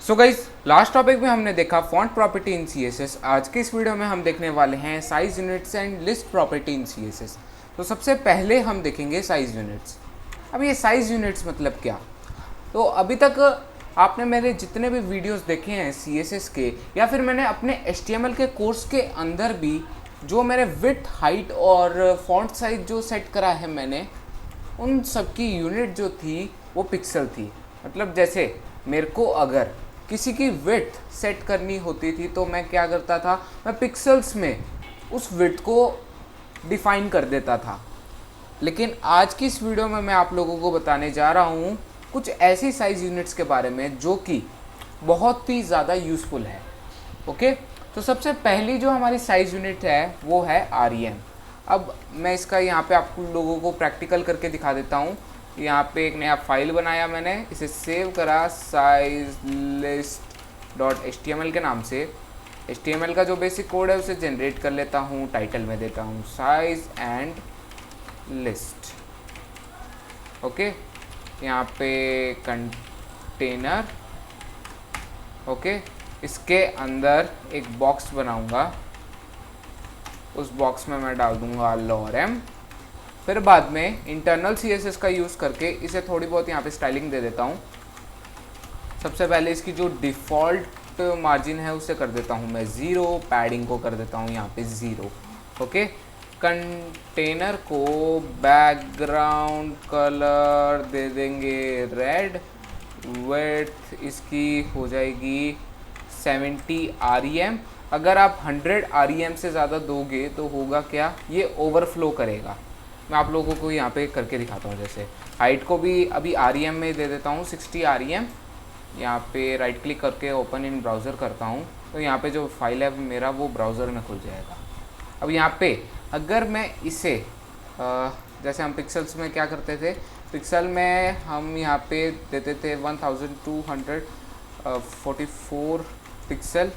So guys, last topic में हमने देखा फॉन्ट प्रॉपर्टी इन CSS। आज के इस वीडियो में हम देखने वाले हैं size units and list property in CSS। तो सबसे पहले हम देखेंगे साइज यूनिट्स। अब ये साइज यूनिट्स मतलब क्या? तो अभी तक आपने मेरे जितने भी वीडियोस देखे हैं CSS के, या फिर मैंने अपने HTML के कोर्स के अंदर भी जो मेरे विड्थ, हाइट और फॉन्ट साइज जो सेट करा है मैंने, उन सब की यूनिट जो थी वो पिक्सल थी। मतलब जैसे मेरे को अगर किसी की विड्थ सेट करनी होती थी तो मैं क्या करता था, मैं पिक्सल्स में उस विड्थ को डिफाइन कर देता था। लेकिन आज की इस वीडियो में मैं आप लोगों को बताने जा रहा हूँ कुछ ऐसी साइज यूनिट्स के बारे में जो कि बहुत ही ज़्यादा यूज़फुल है। ओके, तो सबसे पहली जो हमारी साइज यूनिट है वो है REM। अब मैं इसका यहाँ पे आप लोगों को प्रैक्टिकल करके दिखा देता हूँ। यहाँ पे एक नया फाइल बनाया मैंने, इसे सेव करा साइज लिस्ट डॉट HTML के नाम से। HTML का जो बेसिक कोड है उसे जनरेट कर लेता हूँ। टाइटल में देता हूँ साइज एंड लिस्ट। ओके, यहाँ पे कंटेनर। ओके, इसके अंदर एक बॉक्स बनाऊँगा, उस बॉक्स में मैं डाल दूँगा lorem। फिर बाद में इंटरनल CSS का यूज़ करके इसे थोड़ी बहुत यहाँ पे स्टाइलिंग दे देता हूँ। सबसे पहले इसकी जो डिफ़ॉल्ट मार्जिन है उसे कर देता हूँ मैं 0, पैडिंग को कर देता हूँ यहाँ पे 0। ओके, कंटेनर को बैकग्राउंड कलर दे देंगे रेड। विड्थ इसकी हो जाएगी 70 REM। अगर आप 100 REM से ज़्यादा दोगे तो होगा क्या, ये ओवरफ्लो करेगा। मैं आप लोगों को यहाँ पे करके दिखाता हूँ। जैसे हाइट को भी अभी REM में दे देता हूँ 60 REM। यहाँ पे राइट क्लिक करके ओपन इन ब्राउज़र करता हूँ तो यहाँ पे जो फाइल है मेरा वो ब्राउज़र में खुल जाएगा। अब यहाँ पे अगर मैं इसे जैसे हम पिक्सल्स में क्या करते थे, पिक्सल में हम यहाँ पे देते थे 1244 पिक्सल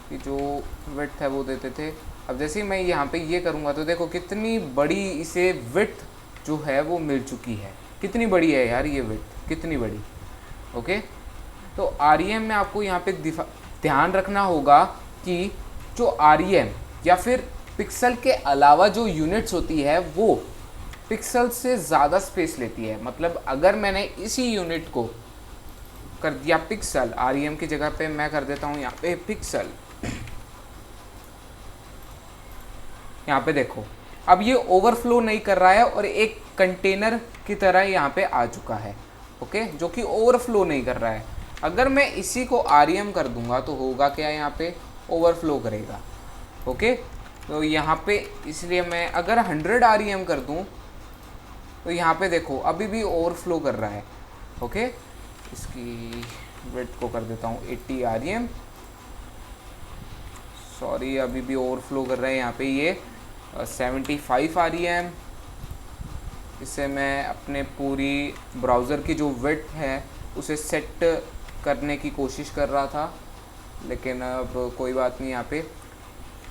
की जो विड्थ है वो देते थे। अब जैसे ही मैं यहाँ पे ये करूँगा तो देखो कितनी बड़ी इसे विड्थ जो है वो मिल चुकी है। कितनी बड़ी है यार ये विड्थ, कितनी बड़ी। ओके, तो REM में आपको यहाँ पे ध्यान रखना होगा कि जो REM या फिर पिक्सल के अलावा जो यूनिट्स होती है वो पिक्सल से ज़्यादा स्पेस लेती है। मतलब अगर मैंने इसी यूनिट को कर दिया पिक्सल, REM की जगह पे मैं कर देता हूँ यहाँ पे पिक्सल। यहाँ पे देखो अब ये ओवरफ्लो नहीं कर रहा है और एक कंटेनर की तरह यहाँ पे आ चुका है। ओके, जो कि ओवरफ्लो नहीं कर रहा है। अगर मैं इसी को REM कर दूंगा तो होगा क्या, यहाँ पे ओवरफ्लो करेगा। ओके, तो यहाँ पे इसलिए मैं अगर 100 REM कर दूँ तो यहाँ पे देखो अभी भी ओवरफ्लो कर रहा है। ओके, इसकी विड्थ को कर देता हूँ 80 REM। सॉरी, अभी भी ओवरफ्लो कर रहा है यहाँ पे ये 75 REM। इसे मैं अपने पूरी ब्राउज़र की जो विड्थ है उसे सेट करने की कोशिश कर रहा था, लेकिन अब कोई बात नहीं। यहाँ पे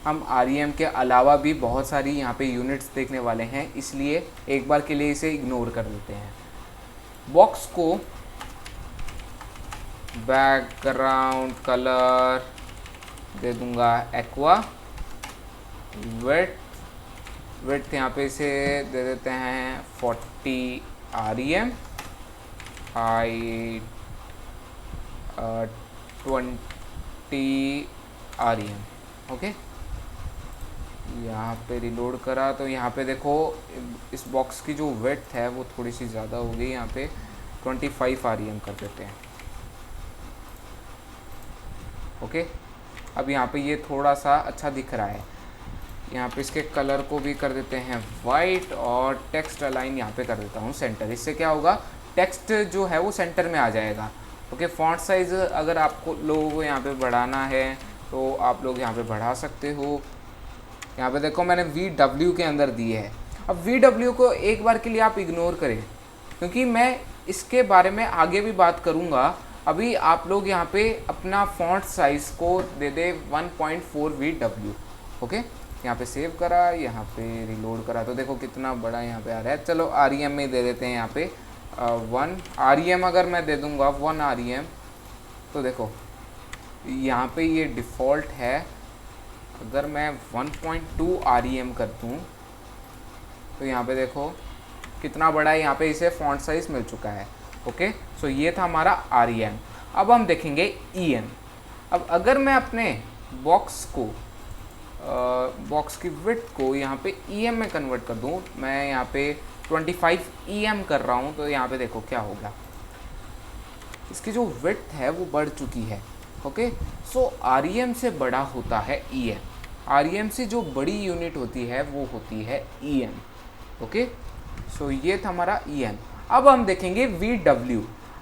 हम REM के अलावा भी बहुत सारी यहाँ पे यूनिट्स देखने वाले हैं, इसलिए एक बार के लिए इसे इग्नोर कर देते हैं। बॉक्स को बैकग्राउंड कलर दे दूंगा एक्वा। विड्थ यहाँ पे इसे दे देते हैं 40 REM। Height 20 REM। ओके, यहाँ पे रिलोड करा तो यहाँ पे देखो इस बॉक्स की जो विड्थ है वो थोड़ी सी ज़्यादा हो गई। यहाँ पे 25 REM कर देते हैं। ओके, अब यहाँ पे ये थोड़ा सा अच्छा दिख रहा है। यहाँ पे इसके कलर को भी कर देते हैं वाइट और टेक्स्ट अलाइन यहाँ पे कर देता हूँ सेंटर। इससे क्या होगा, टेक्स्ट जो है वो सेंटर में आ जाएगा। ओके, फॉन्ट साइज़ अगर आपको लोगों को यहाँ पे बढ़ाना है तो आप लोग यहाँ पे बढ़ा सकते हो। यहाँ पे देखो मैंने VW के अंदर दी है। अब VW को एक बार के लिए आप इग्नोर करें क्योंकि मैं इसके बारे में आगे भी बात करूँगा। अभी आप लोग यहाँ पे अपना फॉन्ट साइज़ को दे दे 1.4 VW। ओके, यहाँ पे सेव करा, यहाँ पे रिलोड करा तो देखो कितना बड़ा यहाँ पे आ रहा है। चलो REM में दे देते हैं यहाँ पे 1 REM। अगर मैं दे दूँगा 1 REM तो देखो यहाँ पे ये डिफ़ॉल्ट है। अगर मैं 1.2 REM कर दूँ तो यहाँ पे देखो कितना बड़ा है, यहाँ पे इसे फॉन्ट साइज़ मिल चुका है। ओके, सो ये था हमारा REM। अब हम देखेंगे EM। अब अगर मैं अपने बॉक्स को बॉक्स की विड्थ को यहाँ पे EM में कन्वर्ट कर दूँ, मैं यहाँ पे 25 EM कर रहा हूँ, तो यहाँ पे देखो क्या होगा, इसकी जो विड्थ है वो बढ़ चुकी है। ओके, सो REM से बड़ा होता है EM। REM से जो बड़ी यूनिट होती है वो होती है EM। ओके, सो ये था हमारा EM। अब हम देखेंगे VW।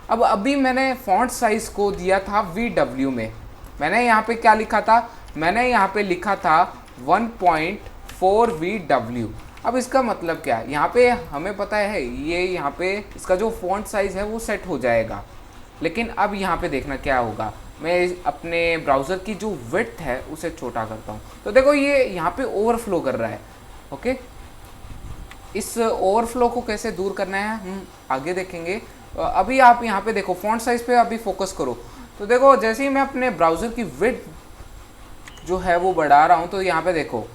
अब अभी मैंने फॉन्ट साइज़ को दिया था VW में। मैंने यहाँ पे क्या लिखा था, मैंने यहाँ पे लिखा था 1.4 VW। अब इसका मतलब क्या है, यहाँ पे हमें पता है ये यहाँ पे इसका जो फॉन्ट साइज़ है वो सेट हो जाएगा। लेकिन अब यहाँ पे देखना क्या होगा, मैं अपने ब्राउज़र की जो विड्थ है उसे छोटा करता हूँ, तो देखो ये यहाँ पे ओवरफ्लो कर रहा है। ओके, इस ओवरफ्लो को कैसे दूर करना है हम आगे देखेंगे। अभी आप यहाँ पे देखो फॉन्ट साइज़ पे अभी फोकस करो, तो देखो जैसे ही मैं अपने ब्राउज़र की विड्थ जो है वो बढ़ा रहा हूँ, तो यहाँ पे देखो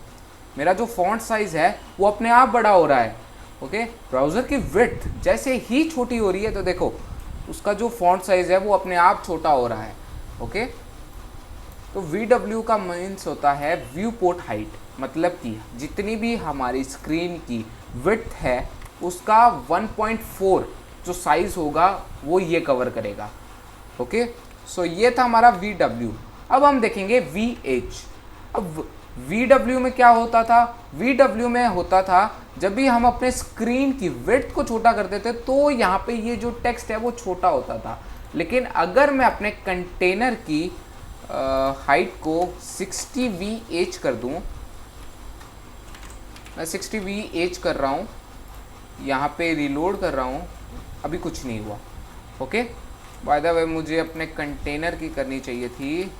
मेरा जो फॉन्ट साइज़ है वो अपने आप बड़ा हो रहा है। ओके, ब्राउज़र की विड्थ जैसे ही छोटी हो रही है तो देखो उसका जो फॉन्ट साइज़ है वो अपने आप छोटा हो रहा है। ओके, तो VW का मीन्स होता है व्यू पोर्ट हाइट, मतलब कि जितनी भी हमारी स्क्रीन की विड्थ है उसका 1.4 जो साइज़ होगा वो ये कवर करेगा। ओके, सो ये था हमारा VW। अब हम देखेंगे VH। अब VW में क्या होता था, VW में होता था जब भी हम अपने स्क्रीन की विड्थ को छोटा करते थे तो यहाँ पे ये जो टेक्स्ट है वो छोटा होता था। लेकिन अगर मैं अपने कंटेनर की हाइट को 60 VH कर दूँ, मैं 60 VH कर रहा हूँ, यहाँ पे रिलोड कर रहा हूँ, अभी कुछ नहीं हुआ। ओके, बाय द वे मुझे अपने कंटेनर की करनी चाहिए थी।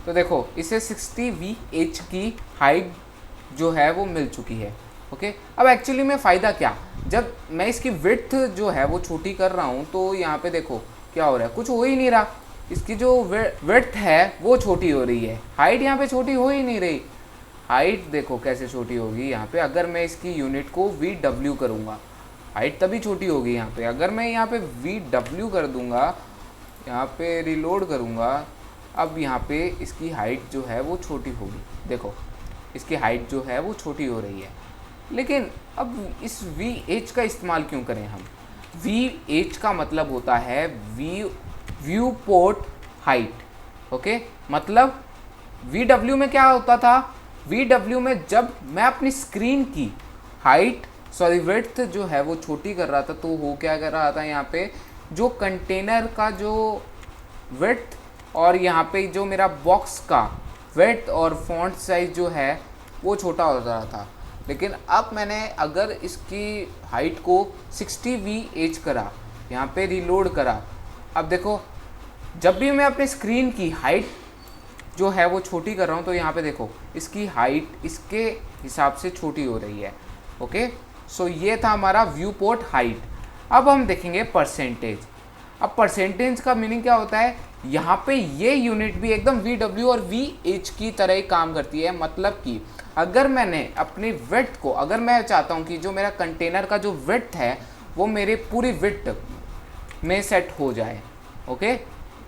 तो देखो इसे 60 VH की हाइट जो है वो मिल चुकी है। ओके, अब एक्चुअली में फ़ायदा क्या, जब मैं इसकी विड्थ जो है वो छोटी कर रहा हूँ तो यहाँ पे देखो क्या हो रहा है, कुछ हो ही नहीं रहा। इसकी जो विड्थ है वो छोटी हो रही है, हाइट यहाँ पे छोटी हो ही नहीं रही। हाइट देखो कैसे छोटी होगी यहाँ पे, अगर मैं इसकी यूनिट को VW करूँगा हाइट तभी छोटी होगी यहाँ पे। अगर मैं यहाँ पे VW कर दूँगा, यहाँ पे रिलोड करूँगा, अब यहाँ पे इसकी हाइट जो है वो छोटी होगी। देखो इसकी हाइट जो है वो छोटी हो रही है। लेकिन अब इस VH का इस्तेमाल क्यों करें हम, VH का मतलब होता है व्यू पोर्ट हाइट। ओके, मतलब VW में क्या होता था, VW में जब मैं अपनी स्क्रीन की हाइट विड्थ जो है वो छोटी कर रहा था तो हो क्या कर रहा था, यहाँ पे जो कंटेनर का जो विड्थ और यहाँ पे जो मेरा बॉक्स का विड्थ और फॉन्ट साइज जो है वो छोटा हो रहा था। लेकिन अब मैंने अगर इसकी हाइट को 60 VH करा, यहाँ पे रिलोड करा, अब देखो जब भी मैं अपने स्क्रीन की हाइट जो है वो छोटी कर रहा हूँ तो यहाँ पे देखो इसकी हाइट इसके हिसाब से छोटी हो रही है। ओके, सो ये था हमारा व्यू पोर्ट हाइट। अब हम देखेंगे परसेंटेज। अब परसेंटेज का मीनिंग क्या होता है, यहाँ पे ये यूनिट भी एकदम VW और VH की तरह ही काम करती है। मतलब कि अगर मैंने अपनी विड्थ को, अगर मैं चाहता हूँ कि जो मेरा कंटेनर का जो विड्थ है वो मेरे पूरी विड्थ में सेट हो जाए। ओके,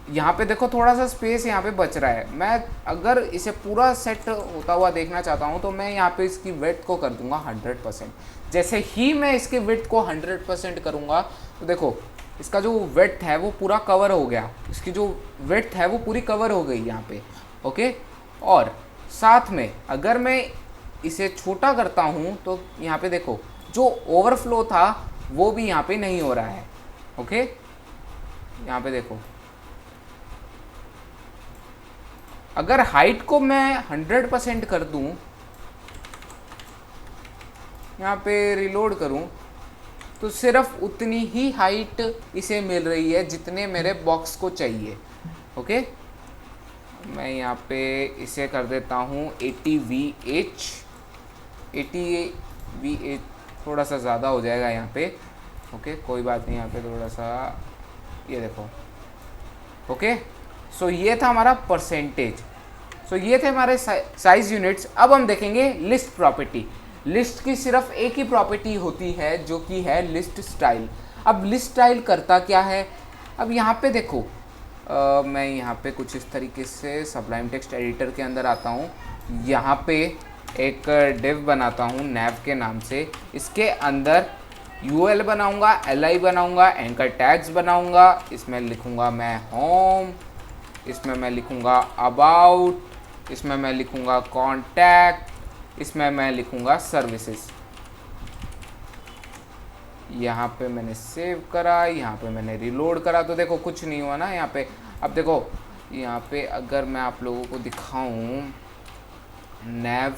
यहाँ पे देखो थोड़ा सा स्पेस यहाँ पे बच रहा है, मैं अगर इसे पूरा सेट होता हुआ देखना चाहता हूँ तो मैं यहाँ पे इसकी विड्थ को कर दूंगा 100%। जैसे ही मैं इसके विड्थ को 100% करूँगा तो देखो इसका जो विड्थ है वो पूरा कवर हो गया, इसकी जो विड्थ है वो पूरी कवर हो गई यहाँ पे। ओके, और साथ में अगर मैं इसे छोटा करता हूँ तो यहाँ पे देखो जो ओवरफ्लो था वो भी यहाँ पे नहीं हो रहा है। ओके, यहाँ पे देखो अगर हाइट को मैं 100% कर दूं, यहाँ पे रिलोड करूं, तो सिर्फ उतनी ही हाइट इसे मिल रही है जितने मेरे बॉक्स को चाहिए। ओके, मैं यहाँ पे इसे कर देता हूँ 80 VH थोड़ा सा ज़्यादा हो जाएगा यहाँ पे। ओके कोई बात नहीं, यहाँ पे थोड़ा सा ये देखो। ओके सो ये था हमारा परसेंटेज। सो ये थे हमारे साइज यूनिट्स। अब हम देखेंगे लिस्ट प्रॉपर्टी। लिस्ट की सिर्फ एक ही प्रॉपर्टी होती है जो कि है लिस्ट स्टाइल। अब लिस्ट स्टाइल करता क्या है, अब यहाँ पे देखो मैं यहाँ पे कुछ इस तरीके से सबलाइम टेक्स्ट एडिटर के अंदर आता हूँ। यहाँ पे एक डिव बनाता हूँ नैव के नाम से। इसके अंदर यूएल बनाऊँगा, एलआई बनाऊँगा, एंकर टैग्स बनाऊँगा। इसमें लिखूँगा मैं होम, इसमें मैं लिखूँगा अबाउट, इसमें मैं लिखूँगा कॉन्टैक्ट, इसमें मैं लिखूँगा सर्विसेज। यहाँ पे मैंने सेव करा, यहाँ पे मैंने रिलोड करा तो देखो कुछ नहीं हुआ ना यहाँ पे। अब देखो यहाँ पे अगर मैं आप लोगों को दिखाऊं नैव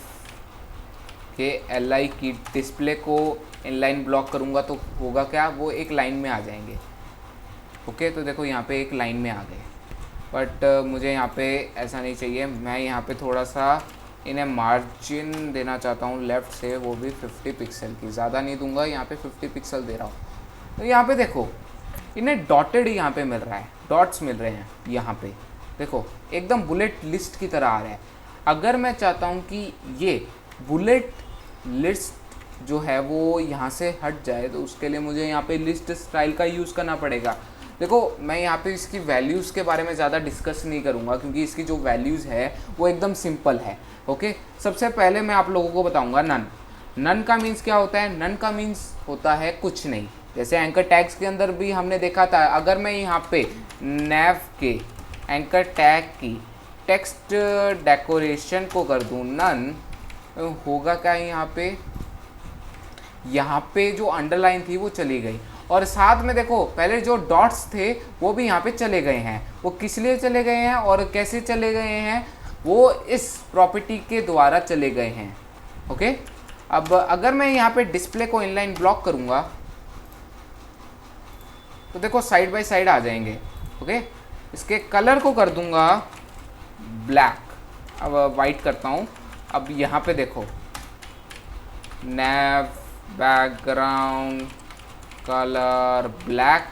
के एलआई की डिस्प्ले को इनलाइन ब्लॉक करूँगा तो होगा क्या, वो एक लाइन में आ जाएंगे। ओके तो देखो यहाँ पे एक लाइन में आ गए, बट मुझे यहाँ पे ऐसा नहीं चाहिए। मैं यहाँ पे थोड़ा सा इन्हें मार्जिन देना चाहता हूँ लेफ़्ट से, वो भी 50 पिक्सल की, ज़्यादा नहीं दूंगा, यहाँ पे 50 पिक्सल दे रहा हूँ। तो यहाँ पे देखो इन्हें डॉटेड यहाँ पे मिल रहा है, डॉट्स मिल रहे हैं यहाँ पे, देखो एकदम बुलेट लिस्ट की तरह आ रहा है। अगर मैं चाहता हूँ कि ये बुलेट लिस्ट जो है वो यहाँ से हट जाए तो उसके लिए मुझे यहाँ पे लिस्ट स्टाइल का यूज़ करना पड़ेगा। देखो मैं यहाँ पे इसकी वैल्यूज़ के बारे में ज़्यादा डिस्कस नहीं करूँगा क्योंकि इसकी जो वैल्यूज़ है वो एकदम सिंपल है। ओके सबसे पहले मैं आप लोगों को बताऊँगा नन। नन का मीन्स क्या होता है, नन का मीन्स होता है कुछ नहीं। जैसे एंकर टैग्स के अंदर भी हमने देखा था, अगर मैं यहाँ पे नैव के एंकर टैग की टेक्स्ट डेकोरेशन को कर दूँ नन, होगा क्या यहाँ पे जो अंडरलाइन थी वो चली गई, और साथ में देखो पहले जो डॉट्स थे वो भी यहाँ पे चले गए हैं। वो किस लिए चले गए हैं और कैसे चले गए हैं, वो इस प्रॉपर्टी के द्वारा चले गए हैं। ओके अब अगर मैं यहाँ पे डिस्प्ले को इनलाइन ब्लॉक करूँगा तो देखो साइड बाय साइड आ जाएंगे। ओके इसके कलर को कर दूंगा ब्लैक, अब वाइट करता हूँ। अब यहाँ पे देखो nav background colour black,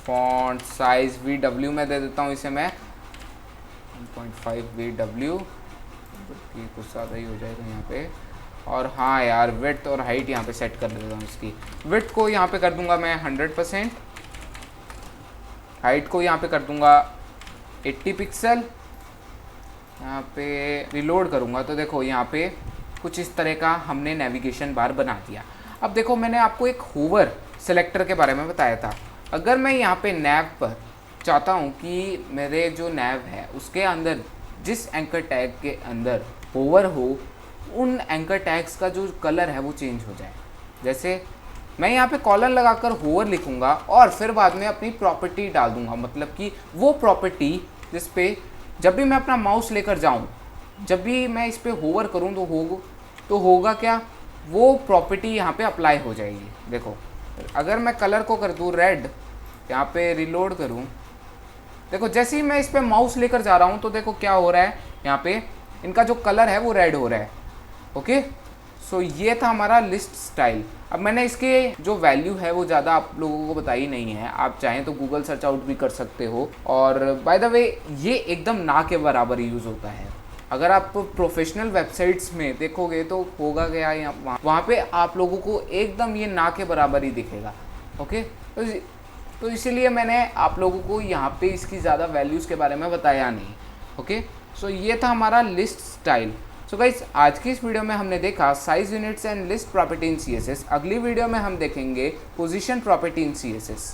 font size VW में दे देता हूँ इसे मैं 1.5 VW, कुछ ज़्यादा ही हो जाएगा यहाँ पे। और हाँ यार विड्थ और हाइट यहाँ पे सेट कर देता हूँ। इसकी विड्थ को यहाँ पे कर दूंगा मैं 100%, हाइट को यहाँ पे कर दूंगा 80 पिक्सल। यहाँ पे रिलोड करूँगा तो देखो यहाँ पे कुछ इस तरह का हमने नेविगेशन बार बना दिया। अब देखो मैंने आपको एक होवर सेलेक्टर के बारे में बताया था। अगर मैं यहाँ पे नैव पर चाहता हूँ कि मेरे जो नैव है उसके अंदर जिस एंकर टैग के अंदर होवर हो, उन एंकर टैग्स का जो कलर है वो चेंज हो जाए। जैसे मैं यहाँ पे कॉलन लगाकर होवर लिखूँगा और फिर बाद में अपनी प्रॉपर्टी डाल दूँगा, मतलब कि वो प्रॉपर्टी जिस पे जब भी मैं अपना माउस लेकर जाऊँ, जब भी मैं इस पे होवर करूँ तो होगा क्या, वो प्रॉपर्टी यहाँ पे अप्लाई हो जाएगी। देखो अगर मैं कलर को कर दूँ रेड, यहाँ पे रिलोड करूँ, देखो जैसे ही मैं इस पे माउस लेकर जा रहा हूँ तो देखो क्या हो रहा है, यहाँ पे इनका जो कलर है वो रेड हो रहा है। ओके सो ये था हमारा लिस्ट स्टाइल। अब मैंने इसके जो वैल्यू है वो ज़्यादा आप लोगों को बताई नहीं है, आप चाहें तो गूगल सर्च आउट भी कर सकते हो। और बाय द वे ये एकदम ना के बराबर यूज़ होता है। अगर आप प्रोफेशनल वेबसाइट्स में देखोगे तो होगा क्या, वहाँ पे आप लोगों को एकदम ये ना के बराबर ही दिखेगा। ओके तो इसीलिए मैंने आप लोगों को यहाँ पे इसकी ज़्यादा वैल्यूज़ के बारे में बताया नहीं। ओके सो ये था हमारा लिस्ट स्टाइल। सो गाइस आज की इस वीडियो में हमने देखा size units and list property in CSS। अगली वीडियो में हम देखेंगे पोजीशन प्रॉपर्टी इन CSS।